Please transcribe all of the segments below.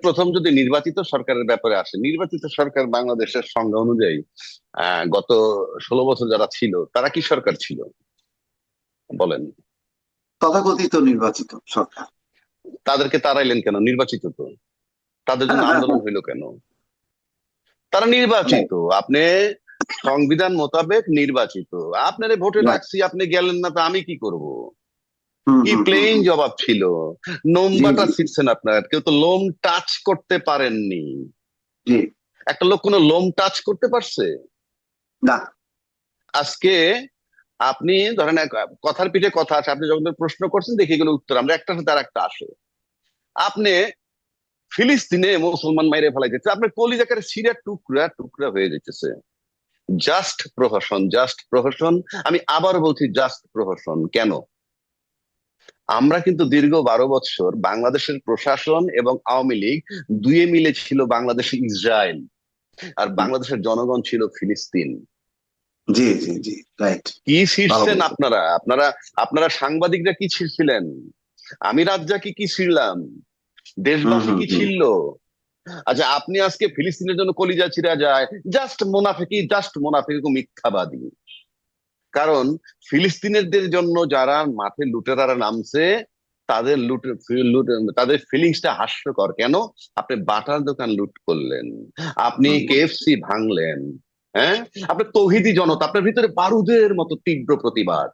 প্রথম যদি নির্বাচিত সরকারের ব্যাপারে আসে, নির্বাচিত সরকার বাংলাদেশের সংজ্ঞা অনুযায়ী গত 16 বছর যারা ছিল তারা কি সরকার ছিল বলেন? তথাকথিত নির্বাচিত সরকার। তাদেরকে তাড়াইলেন কেন? নির্বাচিত তো, তাদের জন্য হ্যাঁ, হ্যাঁ, আন্দোলন হ্যাঁ। হইলো কেন? তারা হ্যাঁ। নির্বাচিত, আপনি সংবিধান মোতাবেক নির্বাচিত। আপনারে ভোটে Right. রাখছি, আপনি গেলেন না, তো আমি কি করব? হুম, কি হুম, হুম, প্লেন হুম। জবাব ছিল! জি, নোমবাটা জি, ছিটছেন আপনার, কেউ তো লোম টাচ করতে পারেননি। জি। একটা লোক কোনো লোম টাচ করতে পারছে? না। আজকে আপনি ধরেন কথার পিঠে কথা আছে, আপনি যখন প্রশ্ন করছেন দেখি গেলে উত্তর আমরা একটার সাথে আর একটা আসে। আপনি ফিলিস্তিনে মুসলমান মাইরে ফেলাইতেছে, আপনার কলিজাকারে সিরিয়া টুকরা টুকরা হয়ে যেতেছে। জাস্ট প্রহসন, জাস্ট প্রহসন। আমি আবার বলছি জাস্ট প্রহসন। কেন? আমরা কিন্তু দীর্ঘ 12 বছর বাংলাদেশের প্রশাসন এবং আওয়ামী লীগ দুয়ে মিলে ছিল বাংলাদেশে ইসরায়েল, আর বাংলাদেশের জনগণ ছিল ফিলিস্তিন। জি, জি, জি। রাইট। কি ভালো ছিঁড়ছেন বলছেন। আপনারা? আপনারা সাংবাদিকরা কি ছিঁড়ছিলেন? আমি রাজ্জাকি কি ছিঁড়লাম? হুম, দেশবাসী হুম, কি হুম। ছিল? আচ্ছা, আপনি আজকে ফিলিস্তিনের জন্য কলিজা ছিঁড়া যায়, জাস্ট মুনাফিকি, জাস্ট মুনাফিক ও মিথ্যাবাদী। কারণ ফিলিস্তিনিদের জন্য যারা মাঠে লুটেরারা নামছে, তাদের তাদের ফিলিংসটা হাস্যকর। কেন? আপনি বাটার দোকান লুট করলেন, আপনি হুম, হুম। কেএফসি ভাঙলেন, হ্যাঁ, আপনি তৌহিদি জনতা, আপনার ভিতরে বারুদের মতো তীব্র প্রতিবাদ।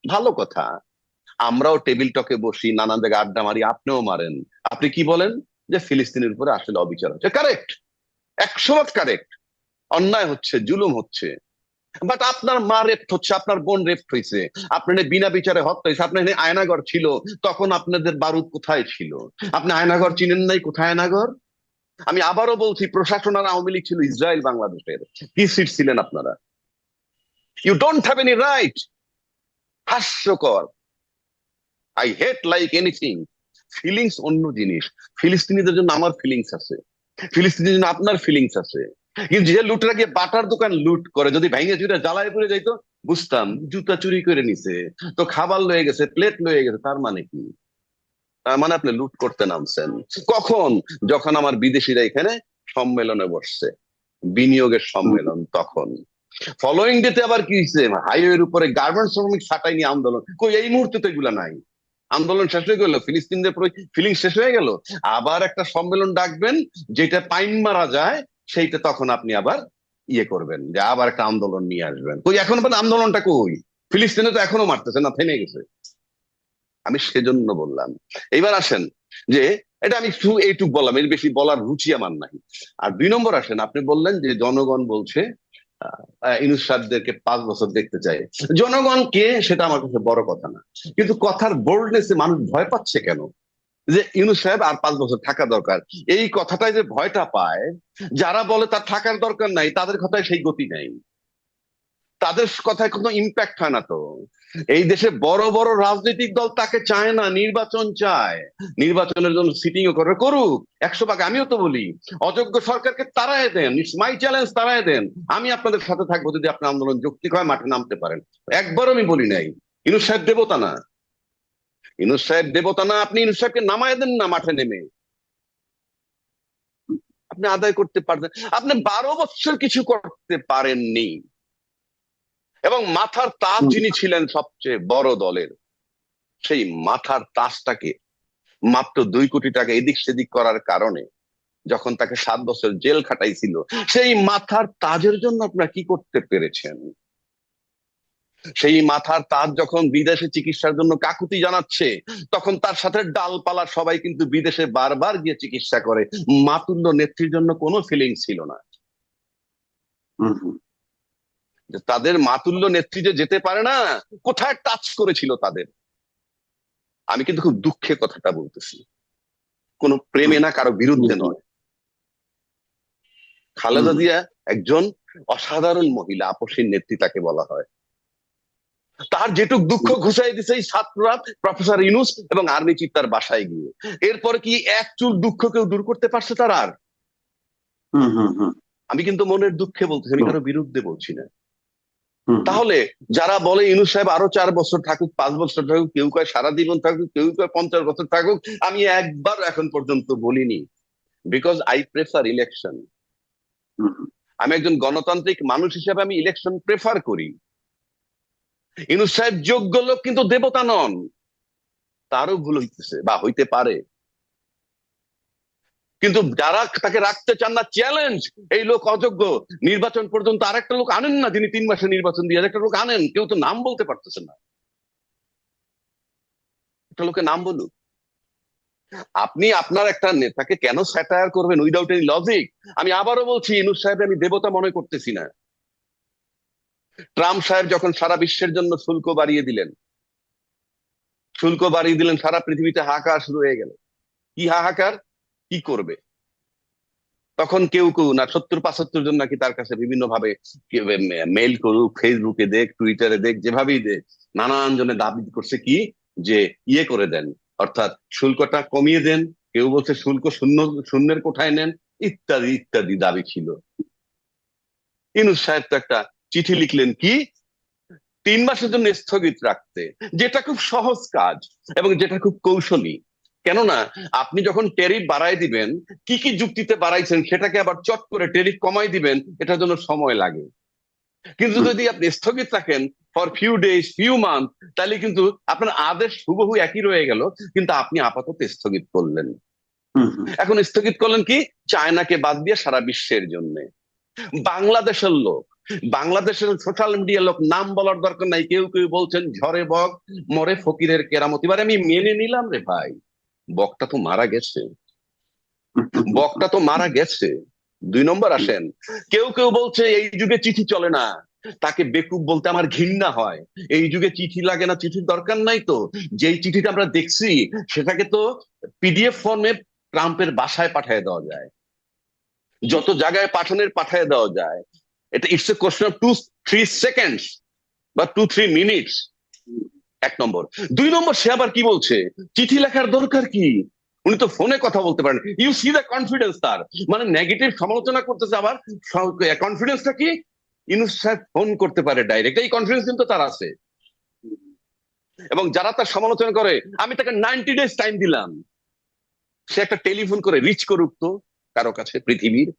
ভালো কথা, আমরাও টেবিল টকে বসি, নানান জায়গায় আড্ডা মারি, আপনিও মারেন। আপনি কি বলেন? যে ফিলিস্তিনের উপরে আসলে অবিচার হচ্ছে। Correct, 100% correct. অন্যায় হচ্ছে, জুলুম হচ্ছে। বাট আপনার মা রেপ্ট হচ্ছে, আপনার বোন রেপ্ট হয়েছে, আপনার বিনা বিচারে হত্যা হয়েছে, আপনার এখানে আয়নাগর ছিল, তখন আপনাদের বারুদ কোথায় ছিল? আপনি আয়নাগর চিনেন নাই? কোথায় আয়নাগর? আমি আবারও বলছি, প্রশাসন আর আওয়ামী লীগ ছিল ইসরায়েল বাংলাদেশের। কি সিট ছিলেন আপনারা? You don't have any right. হাস্যকর। I hate like anything. Feelings অন্য জিনিস। ফিলিস্তিনিদের জন্য আমার ফিলিংস আছে, ফিলিস্তিনিদের জন্য আপনার ফিলিংস আছে। কিন্তু যে লুটেরা গিয়ে বাটার দোকান লুট করে, যদি ভেঙে চুরে জ্বালায় পড়ে যাইতো, বুঝতাম জুতা চুরি করে নিছে, তো খাবার লয়ে গেছে, প্লেট লয়ে গেছে, তার মানে কি? তার মানে আপনি লুট করতে নামছেন কখন? যখন আমার বিদেশিরা এখানে সম্মেলনে বসছে, বিনিয়োগের হুম, সম্মেলন, তখন। ফলোইং ডেতে আবার কি হয়েছে? হাইওয়ের উপরে গার্মেন্টস শ্রমিক ছাঁটাই নিয়ে আন্দোলন। কই, এই মুহূর্তে তো এগুলা নাই। আন্দোলন শেষ হয়ে গেল, ফিলিস্তিনদের ফিলিং শেষ হয়ে গেল, আবার একটা সম্মেলন ডাকবেন যেটা পাইন মারা যায়, সেইটা তখন আপনি আবার ইয়ে করবেন, যে আবার একটা আন্দোলন নিয়ে আসবেন। কই, এখন পর্যন্ত আন্দোলনটা কই? ফিলিস্তিনে তো এখনো মারতেছে না, থেমে গেছে। আমি সেজন্য বললাম। এবার আসেন যে, এটা আমি শুধু এইটুক বললাম, এর বেশি বলার রুচি আমার নাই। আর 2 নম্বর আসেন, আপনি বললেন যে জনগণ বলছে ইউনূস সাহেবদেরকে 5 বছর দেখতে চাই। জনগণ কে সেটা আমার কাছে বড় কথা না, কিন্তু কথার বোল্ডনেসে মানুষ ভয় পাচ্ছে কেন? যে ইউনূস সাহেব আর 5 বছর থাকা দরকার, এই কথাটাই যে ভয়টা পায়। যারা বলে তার থাকার দরকার নাই, তাদের কথায় সেই গতি নাই, তাদের কথায় কোনো ইম্প্যাক্ট হয় না তো। এই দেশে বড় বড় রাজনৈতিক দল তাকে চায় না, নির্বাচন চায়। নির্বাচনের জন্য সিটিং ও করে, করুক 100 ভাগ। আমিও তো বলি, অযোগ্য সরকারকে তাড়ায় দেন, ইটস মাই চ্যালেঞ্জ, তাড়ায় দেন। আমি আপনাদের সাথে থাকবো যদি আপনার আন্দোলন যৌক্তিক হয়, মাঠে নামতে পারেন। একবারও আমি বলি নাই ইউনূস সাহেব দেবতা না। ইউনূস সাহেব দেবতা না, আপনি ইউনূস সাহেবকে নামায় দেন না মাঠে নেমে, আপনি আদায় করতে পারবেন। আপনি 12 বছর কিছু করতে পারেননি, এবং মাথার তাজ হুম। যিনি ছিলেন সবচেয়ে বড় দলের, সেই মাথার তাজটাকে মাত্র 2 কোটি টাকা এদিক সেদিক করার কারণে যখন তাকে 7 বছর জেল খাটাইছিল, সেই মাথার তাজের জন্য আপনারা কি করতে পেরেছেন? সেই মাথার তাজ যখন বিদেশে চিকিৎসার জন্য কাকুতি জানাচ্ছে, তখন তার সাথে ডালপালা সবাই কিন্তু বিদেশে বারবার গিয়ে চিকিৎসা করে। মাতুল্য নেত্রীর জন্য কোনো ফিলিং ছিল না। হুম, হুম। যে তাদের মাতুল্য নেত্রী যে যেতে পারে না, কোথায় টাচ করেছিল তাদের? আমি কিন্তু খুব দুঃখে কথাটা বলতেছি, কোনো হুম, প্রেমে না, কারো বিরুদ্ধে হুম, নয়। খালেদা হুম। জিয়া একজন অসাধারণ মহিলা, আপসীর নেত্রী তাকে বলা হয়। তার যেটুক দুঃখ ঘুষাই দিছে এই ছাত্ররা, প্রফেসর ইউনূস এবং আর্মি চিফ তার বাসায় গিয়ে। এরপরে কি এক চুল দুঃখ কেউ দূর করতে পারছে তার আর? হুম, হুম, হুম। আমি কিন্তু মনের দুঃখে বলতেছি, আমি হুম, কারো বিরুদ্ধে বলছি না। হুম, হুম। তাহলে যারা বলে ইউনূস সাহেব আরো 4 বছর থাকুক, 5 বছর থাকুক, কেউ কয় সারা জীবন থাকুক, কেউ কয় 50 বছর থাকুক, আমি একবার এখন পর্যন্ত বলিনি বিকজ আই প্রেফার ইলেকশন। হুম, হুম, আমি একজন গণতান্ত্রিক মানুষ হিসেবে আমি ইলেকশন প্রেফার করি। ইউনূস সাহেব যোগ্য লোক কিন্তু দেবতা নন, তারও ভুল হইতেছে বা হইতে পারে। কিন্তু যারা তাকে রাখতে চান না, চ্যালেঞ্জ, এই লোক অযোগ্য, নির্বাচন পর্যন্ত আরেকটা লোক আনেন না যিনি 3 মাসে নির্বাচন দিয়ে, একটা লোক আনেন, কেউ তো নাম বলতে পারতেছে না, একটা লোকের নাম বলুন। আপনি আপনার একটা নেতাকে কেন স্যাটায়ার করবেন উইদাউট এনি লজিক? আমি আবারও বলছি, ইউনূস সাহেব আমি দেবতা মনে করতেছি না। ট্রাম্প সাহেব যখন সারা বিশ্বের জন্য শুল্ক বাড়িয়ে দিলেন, সারা পৃথিবীতে হাহাকার শুরু হয়ে গেল। কি হাহাকার, কি করবে? তখন কেউ কেউ না 70-75 জন নাকি তার কাছে বিভিন্ন ভাবে মেইল করুক, ফেসবুকে দেখ, টুইটারে দেখ, যেভাবেই দেখ, নানান জনে দাবি করছে কি, যে ইয়ে করে দেন, অর্থাৎ শুল্কটা কমিয়ে দেন। কেউ বলছে শুল্ক শূন্যের কোঠায় নেন, ইত্যাদি ইত্যাদি দাবি ছিল। ইউনূস সাহেব তো একটা চিঠি লিখলেন কি, 3 মাসের জন্য স্থগিত রাখতে, যেটা খুব সহজ কাজ এবং যেটা খুব কৌশলী। কেননা আপনি যখন ট্যারিফ বাড়াই দিবেন, কি কি যুক্তিতে বাড়াইছেন সেটাকে আবার চট করে ট্যারিফ কমাই দিবেন, এটার জন্য সময় লাগে। কিন্তু হুম, যদি আপনি স্থগিত রাখেন for few days, few month, তাহলে কিন্তু আপনার আদেশ হুবহু একই রয়ে গেল, কিন্তু আপনি আপাতত স্থগিত করলেন। হুম, হুম, এখন স্থগিত করলেন কি, চায়নাকে বাদ দিয়ে সারা বিশ্বের জন্য। বাংলাদেশের লোক, বাংলাদেশের সোশ্যাল মিডিয়ার লোক, নাম বলার দরকার নাই, কেউ কেউ বলছেন ঝড়ে বক, মরে ফকিরের কেরামতি। এবারে আমি মেনে নিলাম রে ভাই, বকটা তো মারা গেছে, বকটা তো মারা গেছে। 2 নম্বর আসেন, কেউ কেউ বলছে এই যুগে চিঠি চলে না, তাকে বেকুব বলতে আমার ঘৃণা হয়। এই যুগে চিঠি লাগে না, চিঠির দরকার নাই তো। যেই চিঠিটা আমরা দেখছি সেটাকে তো পিডিএফ ফর্মে ট্রাম্পের বাসায় পাঠিয়ে দেওয়া যায়, যত জায়গায় পাঠায় দেওয়া যায়। এটা it's a question of 2-3 seconds বা 2-3 মিনিটস। 1 নম্বর। 2 নম্বর, সে আবার কি বলছে, চিঠি লেখার দরকার কি, উনি তো ফোনে কথা বলতে পারেন। ইউ সি দ্য কনফিডেন্স তার, মানে নেগেটিভ সমালোচনা করতেছে, আবার কনফিডেন্সটা কি, ইউনূস সাহেব ফোন করতে পারে ডাইরেক্ট, এই কনফিডেন্স কিন্তু তার আছে। এবং যারা তার সমালোচনা করে, আমি তাকে 90 ডেজ টাইম দিলাম, সে একটা টেলিফোন করে রিচ করুক তো কারো কাছে পৃথিবীর।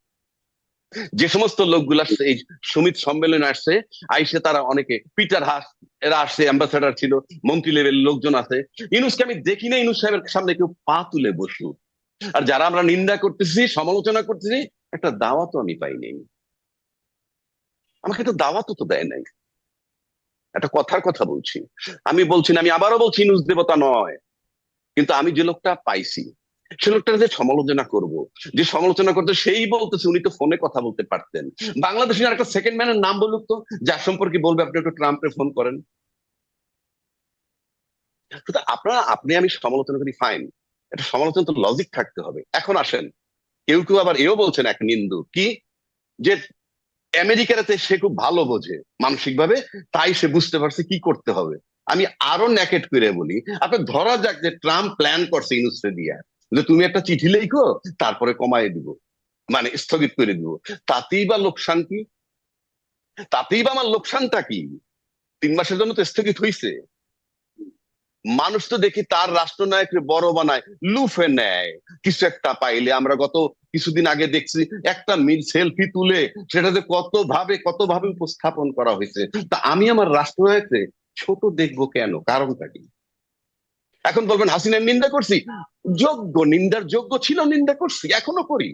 যে সমস্ত লোকগুলা এই সমিত সম্মেলনে আসছে, আইসে তারা অনেকে, পিটার হাস এরা আসছে, অ্যাম্বাসেডার ছিল, মন্ত্রী লেভেল লোকজন আছে। ইউনূসকে আমি দেখি না ইউনূস সাহেবের সামনে কেউ পা তুলে বসুক। আর যারা আমরা নিন্দা করতেছি, সমালোচনা করতেছি, একটা দাওয়াতও আমি পাইনি, আমাকে তো দাওয়াতও তো দেয় নাই। একটা কথার কথা বলছি, আমি বলছি না, আমি আবারও বলছি ইউনূস দেবতা নয়, কিন্তু আমি যে লোকটা পাইছি, সে লোকটা যে সমালোচনা করব, যে সমালোচনা করতে, সেই বলতেছে উনি তো ফোনে কথা বলতে পারতেন। বাংলাদেশের আর একটা সেকেন্ড ম্যানের নাম বলুক তো, যার সম্পর্কে বলবে আপনি একটু ট্রাম্পে ফোন করেন। কিন্তু আপনি আমি সমালোচনা করি, ফাইন, এটা সমালোচনা তো লজিক থাকতে হবে। এখন আসেন, কেউ কেউ আবার এও বলছেন এক নিন্দু কি, যে আমেরিকাতে সে খুব ভালো বোঝে মানসিক ভাবে, তাই সে বুঝতে পারছে কি করতে হবে। আমি আরো ন্যাকেট করে বলি, আপনার ধরা যাক যে ট্রাম্প প্ল্যান করছে ইউনূসকে দিয়া, যে তুমি একটা চিঠি লিখো, তারপরে কমায় দিব, মানে স্থগিত করে দিব, তাতেই বা লোকসান কি, তাতেই বা আমার লোকসানটা কি? 3 মাসের জন্য তো স্থগিত হইছে। মানুষ তো দেখি তার রাষ্ট্রনায়ককে বড় বানায়, লুফে নেয় কিছু একটা পাইলে। আমরা গত কিছুদিন আগে দেখছি একটা সেলফি তুলে সেটাতে কত ভাবে উপস্থাপন করা হয়েছে। তা আমি আমার রাষ্ট্রনায়ককে ছোট দেখবো কেন, কারণটা কি? এখন বলবেন হাসিনার নিন্দা করছি, যোগ্য, নিন্দার যোগ্য ছিল, নিন্দা করছি, এখনো করি।